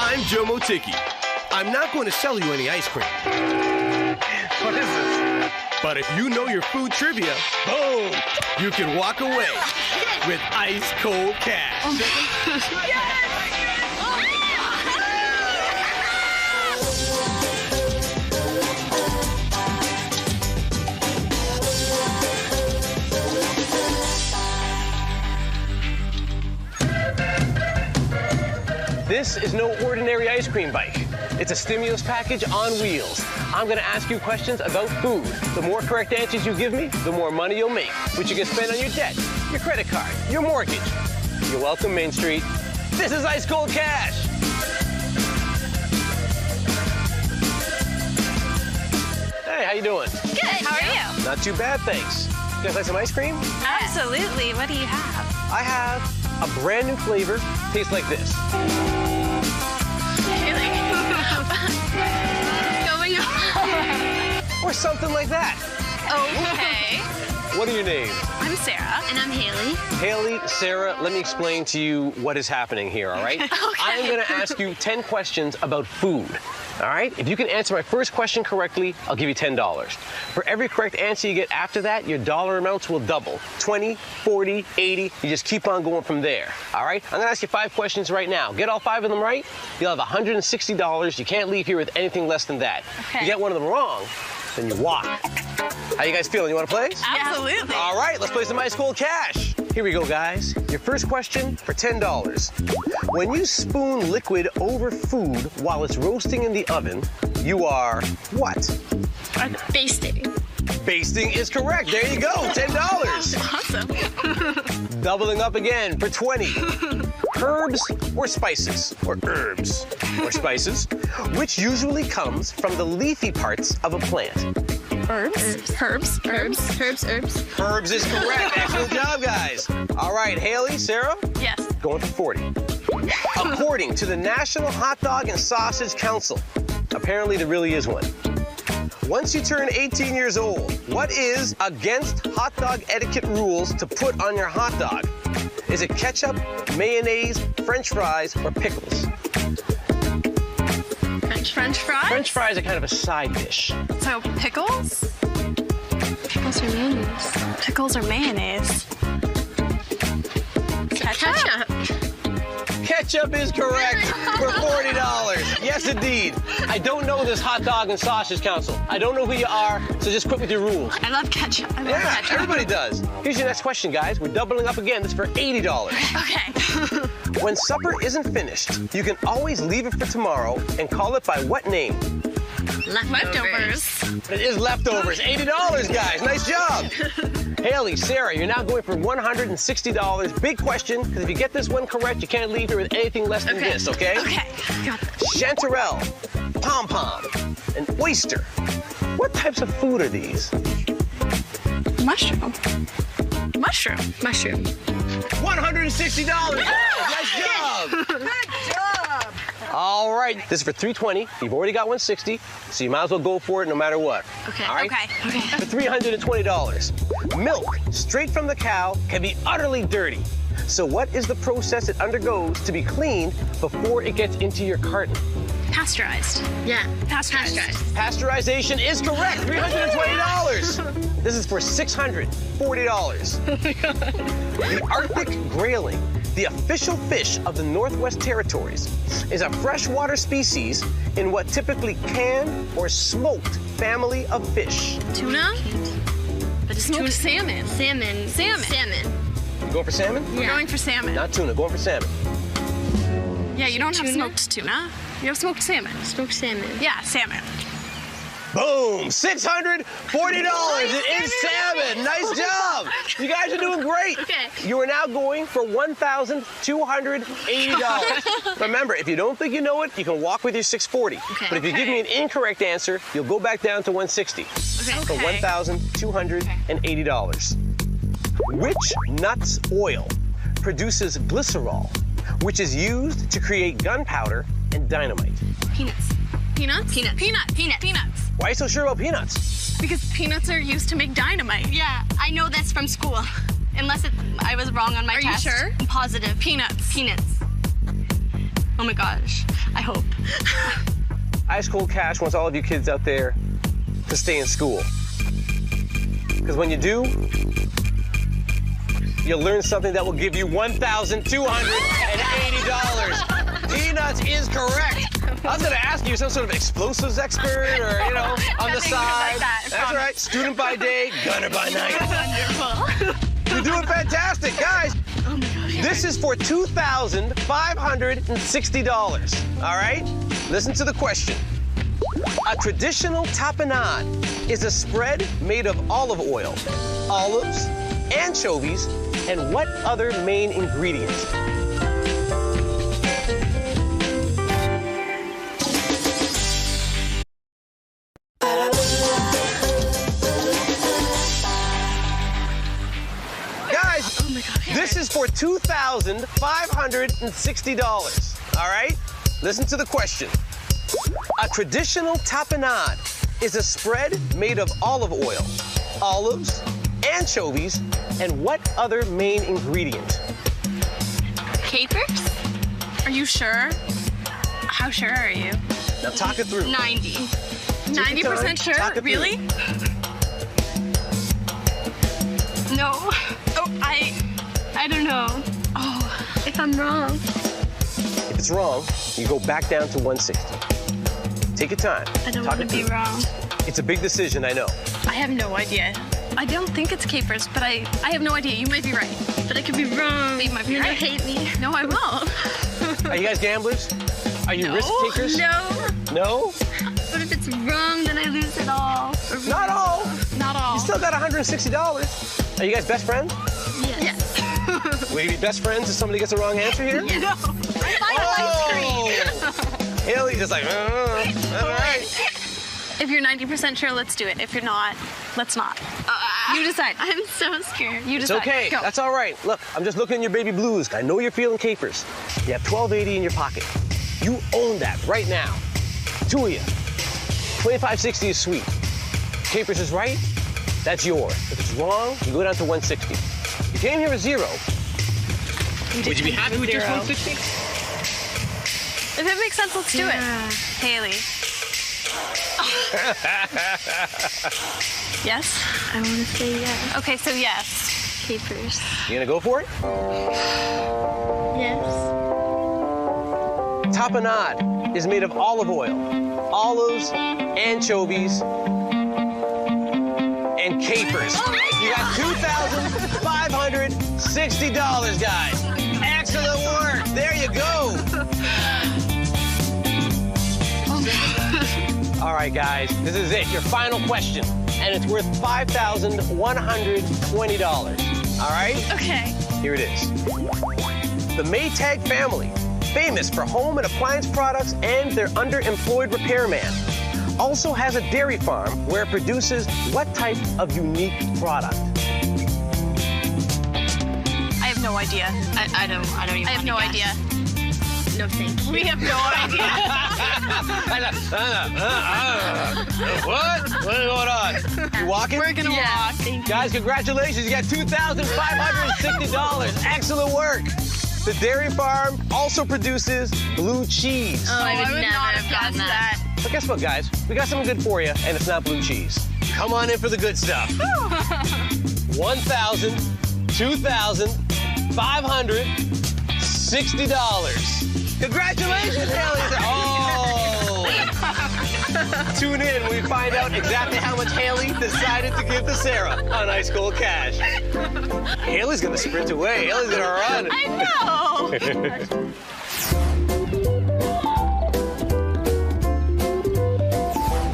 I'm Joe Motiki. I'm not going to sell you any ice cream. What is this? But if you know your food trivia, boom, you can walk away with ice cold cash. This is no ordinary ice cream bike. It's a stimulus package on wheels. I'm gonna ask you questions about food. The more correct answers you give me, the more money you'll make, which you can spend on your debt, your credit card, your mortgage. You're welcome, Main Street. This is Ice Cold Cash. Hey, how you doing? Good, how are you? Not too bad, thanks. You guys like some ice cream? Absolutely, what do you have? I have a brand new flavor. Tastes like this. Going on. Or something like that. Okay. What are your names? I'm Sarah. And I'm Hailey. Haley, Sarah, let me explain to you what is happening here, all right? Okay. I'm gonna ask you 10 questions about food, all right? If you can answer my first question correctly, I'll give you $10. For every correct answer you get after that, your dollar amounts will double. 20, 40, 80, you just keep on going from there, all right? I'm gonna ask you 5 questions right now. Get all 5 of them right, you'll have $160. You can't leave here with anything less than that. Okay. You get one of them wrong, then you walk. How you guys feeling? You wanna play? Absolutely. All right, let's play some Ice Cold Cash. Here we go, guys. Your first question for $10. When you spoon liquid over food while it's roasting in the oven, you are what? Basting. Basting is correct. There you go, $10. Awesome. Doubling up again for 20. Herbs or spices, or herbs or spices, which usually comes from the leafy parts of a plant. Herbs. Herbs. Herbs. Herbs. Herbs. Herbs is correct. Excellent job, guys. All right, Haley, Sarah? Yes. Going for 40. According to the National Hot Dog and Sausage Council, apparently there really is one. Once you turn 18 years old, what is against hot dog etiquette rules to put on your hot dog? Is it ketchup, mayonnaise, French fries, or pickles? French fries? French fries are kind of a side dish. So pickles? Pickles or mayonnaise? Pickles or mayonnaise? Ketchup. Ketchup is correct for $40. Yes, indeed. I don't know this Hot Dog and Sausage Council. I don't know who you are, so just quit with your rules. I love ketchup. I love Yeah, ketchup. everybody does. Here's your next question, guys. We're doubling up again. This is for $80. Okay. When supper isn't finished, you can always leave it for tomorrow and call it by what name? Leftovers. It is leftovers. $80, guys. Nice job. Haley, Sarah, you're now going for $160. Big question, because if you get this one correct, you can't leave here with anything less than this, okay? Okay. Got it. Chanterelle, pom-pom, and oyster. What types of food are these? Mushroom. Mushroom. Mushroom. $160. Nice job. Good job. All right, this is for $320. You've already got $160, so you might as well go for it no matter what. Okay. All right? Okay. For $320. Milk straight from the cow can be utterly dirty. So what is the process it undergoes to be cleaned before it gets into your carton? Pasteurized. Yeah. Pasteurized. Pasteurization is correct. $320. This is for $640. The Arctic grayling, the official fish of the Northwest Territories, is a freshwater species in what typically canned or smoked family of fish. Tuna? But it's tuna. Salmon. Salmon. Salmon. Salmon. You going for salmon? We're going for salmon. Not tuna, going for salmon. Yeah, you don't have Tuna? smoked tuna. You have smoked salmon. Smoked salmon. Yeah, salmon. Boom! $640. It is salmon. Nice job. You guys are doing great. Okay. You are now going for $1,280. Remember, if you don't think you know it, you can walk with your $640. Okay. But if you give me an incorrect answer, you'll go back down to $160. Okay. For $1,280. Which nut's oil produces glycerol, which is used to create gunpowder and dynamite? Peanuts. Peanuts? Peanuts. Peanuts. Peanuts. Why are you so sure about peanuts? Because peanuts are used to make dynamite. Yeah, I know that's from school. Unless I was wrong on my Are you test. sure? I'm positive. Peanuts. Peanuts. Oh my gosh, I hope. Ice Cold Cash wants all of you kids out there to stay in school. Because when you do, you'll learn something that will give you $1,280. Peanuts is correct. I was gonna ask you, some sort of explosives expert or, you know, on the side. Like that, That's right, student by day, gunner by night. Wonderful. You're doing fantastic, guys. Oh my gosh. This is for $2,560, all right? Listen to the question. A traditional tapenade is a spread made of olive oil, olives, anchovies, and what other main ingredient? Guys, Oh my gosh. this is for $2,560, all right? Listen to the question. A traditional tapenade is a spread made of olive oil, olives, anchovies, and what other main ingredient? Capers? Are you sure? How sure are you? Now talk it through. 90. Take your 90% time. sure? Talk it through. Really? No. Oh, I don't know. Oh, if I'm wrong. If it's wrong, you go back down to 160. Take your time. I don't Talk want to it be through. wrong. It's a big decision, I know. I have no idea. I don't think it's capers, but I have no idea. You might be right. But I could be wrong. You might be right. Hate me. No, I won't. Are you guys gamblers? Are you risk takers? No. No? But if it's wrong, then I lose it all. Not all. Not all. You still got $160. Are you guys best friends? Yes. Will you be best friends if somebody gets the wrong answer here? No. Oh! Hailey's just like, all right. If you're 90% sure, let's do it. If you're not, let's not. You decide. I'm so scared. You It's decide. okay. Go. That's all right. Look, I'm just looking at your baby blues. I know you're feeling capers. You have $12.80 in your pocket. You own that right now. Two of you. $25.60 is sweet. Capers is right. That's yours. If it's wrong, you go down to 160. You came here with zero. Would you be happy with just 160? If it makes sense, let's do it. Hailey. Yes? I want to say yes. Okay, so yes. Capers. You gonna go for it? Yes. Tapenade is made of olive oil, olives, anchovies, and capers. You got $2,560, guys. Excellent work. There you go. All right, guys, this is it, your final question, and it's worth $5,120. All right? Okay. Here it is. The Maytag family, famous for home and appliance products and their underemployed repairman, also has a dairy farm where it produces what type of unique product? I have no idea. I don't even I have no wanna idea. guess. No, thank you. We have no idea. What? What's going on? You walking? We're gonna walk. Guys, congratulations. You got $2,560. Excellent work. The dairy farm also produces blue cheese. Oh, I would never not have gotten that. But guess what, guys? We got something good for you, and it's not blue cheese. Come on in for the good stuff. $1,000, $2,560. Congratulations, Hailey. Oh! Tune in when we find out exactly how much Hailey decided to give to Sarah on Ice Cold Cash. Hailey's gonna sprint away. Hailey's gonna run. I know.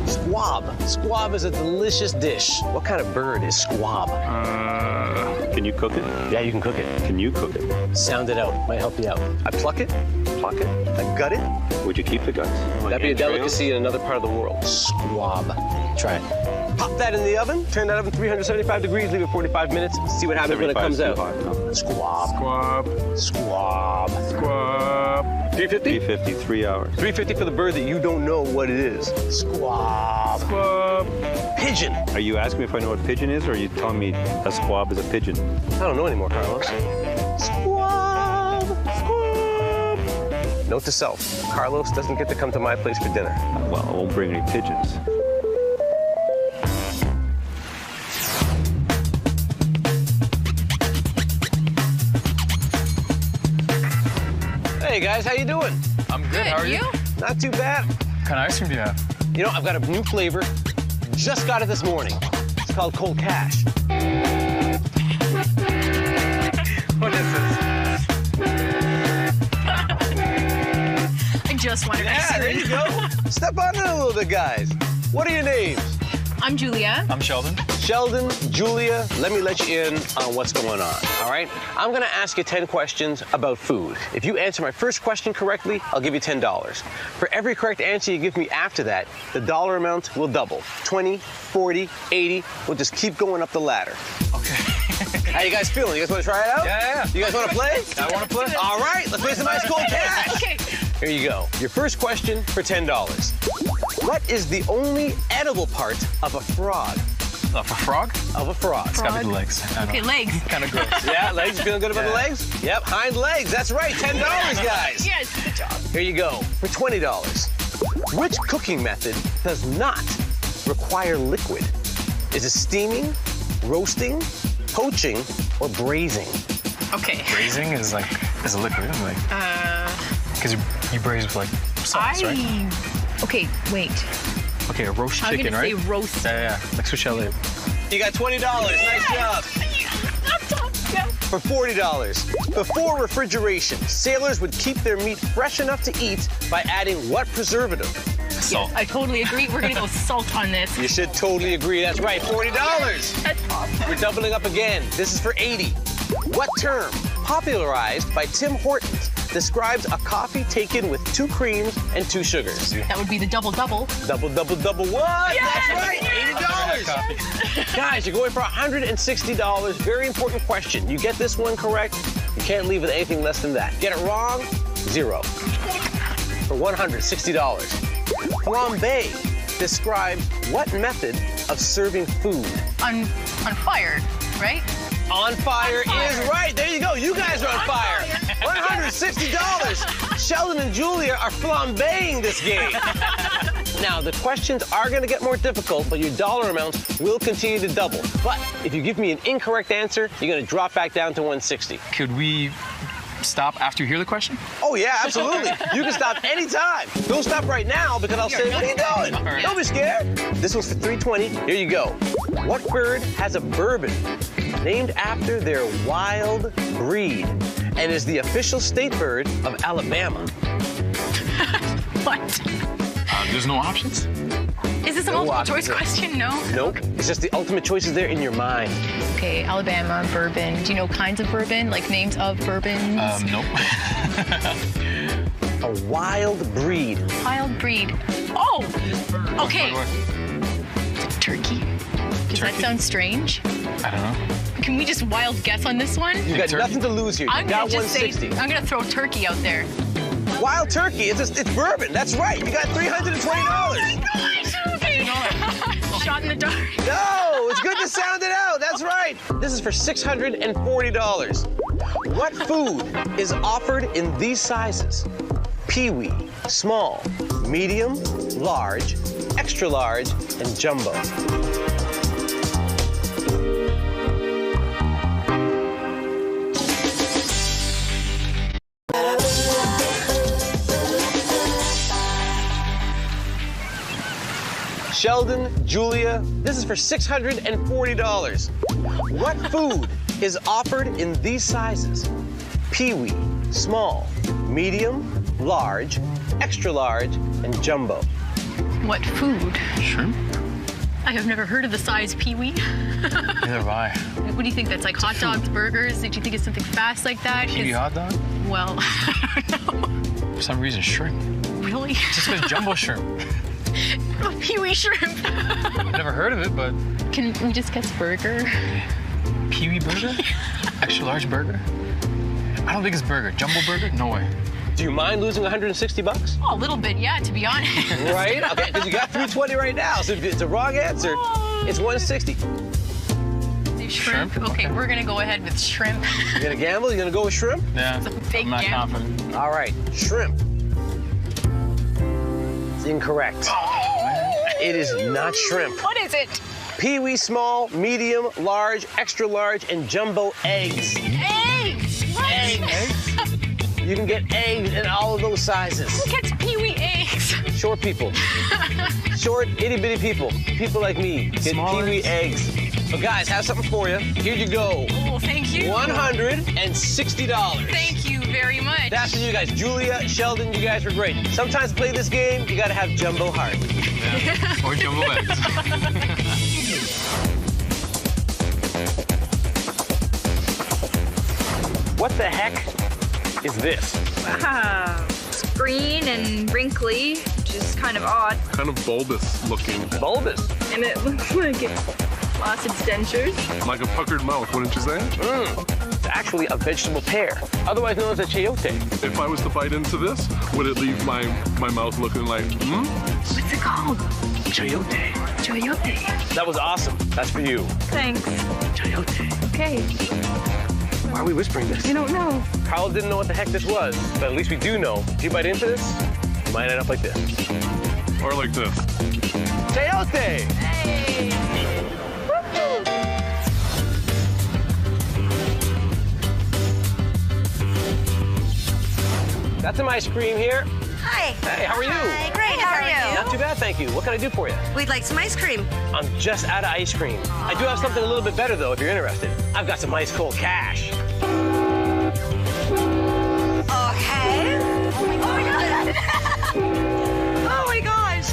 Squab. Squab is a delicious dish. What kind of bird is squab? Can you cook it? Yeah, you can cook it. Can you cook it? Sound it out. Might help you out. I pluck it. Pluck it? I gut it. Would you keep the guts? That'd be a delicacy in another part of the world. Squab. Try it. Pop that in the oven. Turn that oven 375 degrees. Leave it 45 minutes. See what happens when it comes out. Squab. Squab. Squab. Squab. 350? 350, 3 hours. 350 for the bird that you don't know what it is. Squab. Squab. Pigeon. Are you asking me if I know what pigeon is, or are you telling me a squab is a pigeon? I don't know anymore, Carlos. Squab. Squab. Note to self, Carlos doesn't get to come to my place for dinner. Well, I won't bring any pigeons. Hey guys, how you doing? I'm good. How are you? Not too bad. What kind of ice cream do you have? You know, I've got a new flavor. Just got it this morning. It's called Cold Cash. What is this? I just wanted Yeah, ice there cream. you go. Step on it a little bit, guys. What are your names? I'm Julia. I'm Sheldon. Sheldon, Julia, let me let you in on what's going on, all right? I'm gonna ask you 10 questions about food. If you answer my first question correctly, I'll give you $10. For every correct answer you give me after that, the dollar amount will double. 20, 40, 80, we'll just keep going up the ladder. Okay. How you guys feeling? You guys wanna try it out? Yeah. You guys wanna play? I want to play. All right, let's play some ice cold cash. Okay. Here you go. Your first question for $10. What is the only edible part of a frog? For frog? Of a frog. It's gotta be the legs. Okay, legs. Kind of gross. Yeah, legs. Feeling good about the legs? Yep, hind legs. That's right. $10, guys. Yes, good job. Here you go. For $20. Which cooking method does not require liquid? Is it steaming, roasting, poaching, or braising? Okay. Braising is like a liquid, like. Because you braise with like sauce, right? Okay, wait. Okay, a roast I'm chicken, gonna right? say roast. Yeah. Like Swiss chalet. You got $20. Nice job. For $40. Before refrigeration, sailors would keep their meat fresh enough to eat by adding what preservative? Salt. I totally agree. We're gonna go salt on this. You should totally agree. That's right. $40. That's awesome. We're doubling up again. This is for 80. What term, popularized by Tim Hortons, describes a coffee taken with 2 creams and 2 sugars? That would be the double-double. Double, double, double what? Yes! That's right, $80. Coffee. Guys, you're going for $160. Very important question. You get this one correct, you can't leave with anything less than that. Get it wrong, 0. For $160. Flambe describes what method of serving food? On fire, right? On fire is right. There you go. You guys are on fire. $160. Sheldon and Julia are flambeing this game. Now, the questions are going to get more difficult, but your dollar amounts will continue to double. But if you give me an incorrect answer, you're going to drop back down to $160. Could we stop after you hear the question? Oh, yeah, absolutely. You can stop anytime. Don't stop right now because I'll say, what are you doing? right. Don't be scared. This one's for $320. Here you go. What bird has a bourbon named after their wild breed and is the official state bird of Alabama? What? There's no options? Is this a No multiple choice options. question? No? Nope. It's just the ultimate choices there in your mind. Okay, Alabama, bourbon. Do you know kinds of bourbon? Like names of bourbons? Nope. A wild breed. Wild breed. Oh! Okay. Turkey. Does that Turkey? sound strange? I don't know. Can we just wild guess on this one? You got turkey? nothing to lose here. You I'm got gonna just say, 160. I'm gonna throw turkey out there. Wild turkey. It's bourbon. That's right. You got $320. Okay. Shot in the dark. No, it's good to sound it out. That's right. This is for $640. What food is offered in these sizes? Peewee, small, medium, large, extra large, and jumbo. Sheldon, Julia, this is for $640. What food is offered in these sizes? Peewee, small, medium, large, extra large, and jumbo. What food? Shrimp? I have never heard of the size peewee. Neither have I. What do you think? That's like hot dogs, burgers? Did you think it's something fast like that? 'Cause- Kiwi hot dog? Well, I don't know. For some reason, shrimp. Really? Just because jumbo shrimp. Peewee shrimp. I've never heard of it, but Can we just guess burger? Peewee burger? Extra large burger? I don't think it's burger. Jumbo burger? No way. Do you mind losing $160? Oh, a little bit, yeah, to be honest. Right? Okay, because you got $320 right now. So if it's a wrong answer, it's $160. Shrimp? Shrimp? Okay, Okay. we're gonna go ahead with shrimp. You gonna gamble? You gonna go with shrimp? Yeah. Big I'm not gamble. confident. All right, shrimp. Incorrect. It is not shrimp. What is it? Pee-wee small, medium, large, extra large, and jumbo eggs. Eggs! What? Eggs. You can get eggs in all of those sizes. Who gets pee-wee eggs? Short people. Short, itty-bitty people. People like me get pee-wee eggs. But guys, have something for you. Here you go. Oh, thank you. $160. Thank you very much. That's for you guys. Julia, Sheldon, you guys were great. Sometimes to play this game, you gotta have jumbo heart. Yeah. Or jumbo eggs. What the heck is this? Wow. It's green and wrinkly, which is kind of odd. Kind of bulbous looking. Bulbous? And it looks like it lost its dentures. Like a puckered mouth, wouldn't you say? It's actually a vegetable pear, otherwise known as a chayote. If I was to bite into this, would it leave my mouth looking like, What's it called? Chayote. Chayote. That was awesome. That's for you. Thanks. Chayote. Okay. Why are we whispering this? I don't know. Carl didn't know what the heck this was, but at least we do know. If you bite into this, you might end up like this. or like this? Chayote! Hey! Got some ice cream here. Hi. Hey, how are you? Hi, great. How are you? Not too bad, thank you. What can I do for you? We'd like some ice cream. I'm just out of ice cream. I do have something a little bit better, though, if you're interested. I've got some ice cold cash. Okay. Oh my God. Oh my gosh.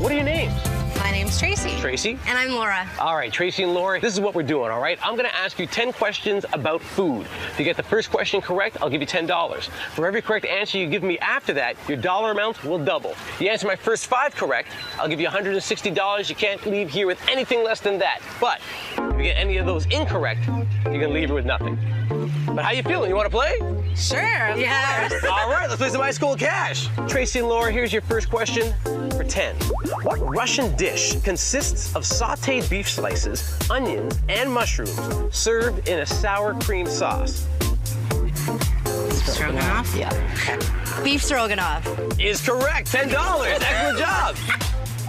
What are your names? My name's Tracey. Tracey? And I'm Laura. All right, Tracey and Laura, this is what we're doing, all right? I'm gonna ask you 10 questions about food. If you get the first question correct, I'll give you $10. For every correct answer you give me after that, your dollar amount will double. You answer my first 5 correct, I'll give you $160. You can't leave here with anything less than that. But if you get any of those incorrect, you're gonna leave here with nothing. But how you feeling? You wanna play? Sure. Yeah. All right, let's play some ice cold cash. Tracey and Laura, here's your first question for 10. What Russian dish consists of sauteed beef slices, onions, and mushrooms served in a sour cream sauce? Stroganoff? Yeah. Okay. Beef stroganoff. Is correct. $10. Excellent job.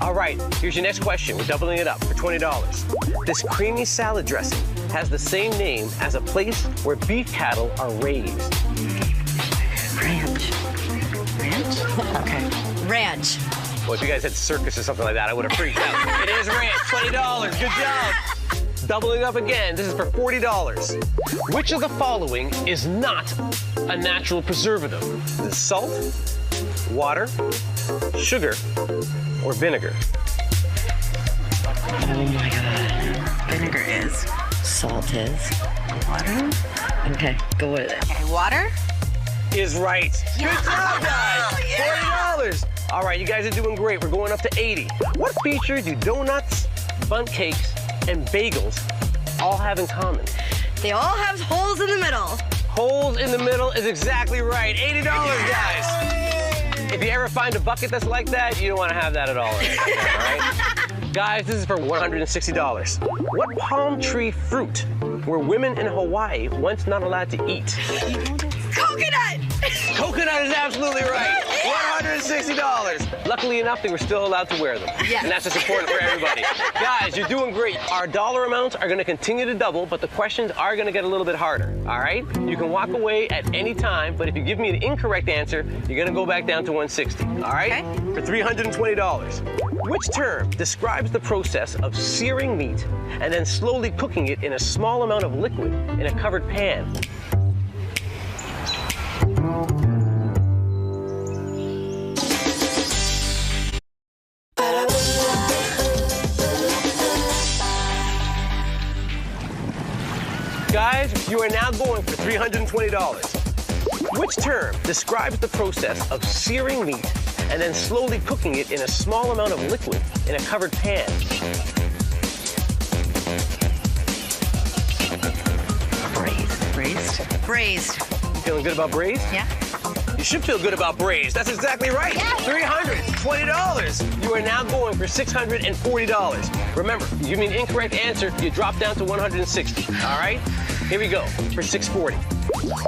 All right, here's your next question. We're doubling it up for $20. This creamy salad dressing has the same name as a place where beef cattle are raised. Ranch. Ranch? Okay. Ranch. Well, if you guys had circus or something like that, I would have freaked out. It is ranch. $20. Good job. Doubling up again. This is for $40. Which of the following is not a natural preservative? Is it salt, water, sugar, or vinegar? Oh my God. Vinegar is. Salt is. Water? Okay, go with it. Okay, water? Is right. Good job, guys. $40. All right, you guys are doing great. We're going up to 80. What feature do donuts, bundt cakes, and bagels all have in common? They all have holes in the middle. Holes in the middle is exactly right. $80, guys. If you ever find a bucket that's like that, you don't want to have that at all. All right? Guys, this is for $160. What palm tree fruit were women in Hawaii once not allowed to eat? Coconut! Coconut is absolutely right. $160. Luckily enough, they were still allowed to wear them. Yes. And that's just important for everybody. Guys, you're doing great. Our dollar amounts are going to continue to double, but the questions are going to get a little bit harder, all right? You can walk away at any time, but if you give me an incorrect answer, you're going to go back down to $160, all right? Okay. For $320. Which term describes the process of searing meat and then slowly cooking it in a small amount of liquid in a covered pan? Guys, you are now going for $320. Which term describes the process of searing meat and then slowly cooking it in a small amount of liquid in a covered pan? Braised. Braised. You feeling good about braised? Yeah. You should feel good about braised. That's exactly right. $320. You are now going for $640. Remember, you give me an incorrect answer, you drop down to $160. All right? Here we go for $640.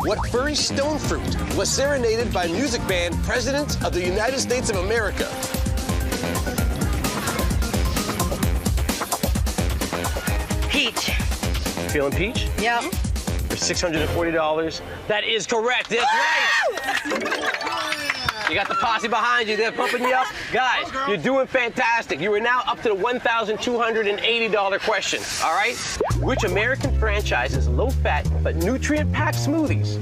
What furry stone fruit was serenaded by music band President of the United States of America? Peach. Feeling peach? Yep. For $640. That is correct. That's right. You got the posse behind you. They're pumping you up. Guys, you're doing fantastic. You are now up to the $1,280 question, all right? Which American franchise's low-fat but nutrient-packed smoothies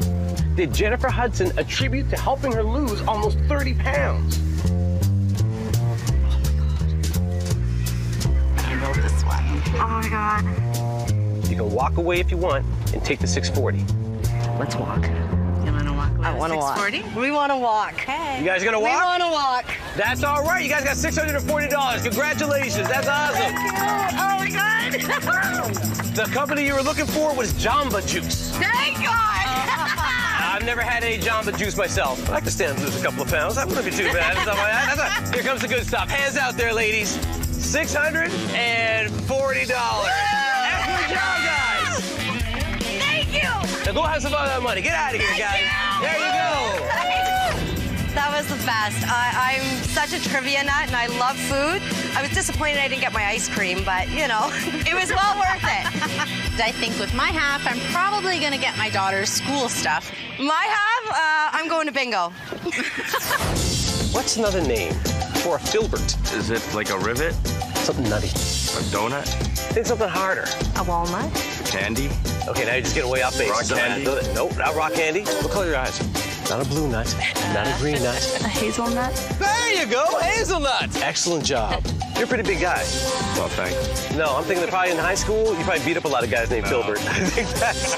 did Jennifer Hudson attribute to helping her lose almost 30 pounds? I know this one. Oh my God. You can walk away if you want and take the $640. Let's walk. You want to walk? I want to walk. $640? We want to walk. Hey. You guys gonna walk? We want to walk. That's all right. You guys got $640. Congratulations. That's awesome. Thank you. Oh my God. The company you were looking for was Jamba Juice. Thank God. I've never had any Jamba Juice myself. I'd like to stand and lose a couple of pounds. That wouldn't be too bad. Stuff like that. That's right. Here comes the good stuff. Hands out there, ladies. $640. Excellent job, guys. Thank you. Now go have some of that money. Get out of here, guys. There you go. That was the best. I'm such a trivia nut, and I love food. I was disappointed I didn't get my ice cream, but, you know, it was well worth it. I think with my half, I'm probably going to get my daughter's school stuff. My half, I'm going to bingo. What's another name for a filbert? Is it like a rivet? Something nutty. A donut? Think something harder. A walnut? Candy? Okay, now you're just getting way off base. Rock candy? Nope, not rock candy. What color are your eyes? Not a blue nut, not a green nut. A hazelnut? There you go, hazelnut. Excellent job. You're a pretty big guy. Well, thanks. No, I'm thinking that probably in high school, you probably beat up a lot of guys named Filbert. I think that's...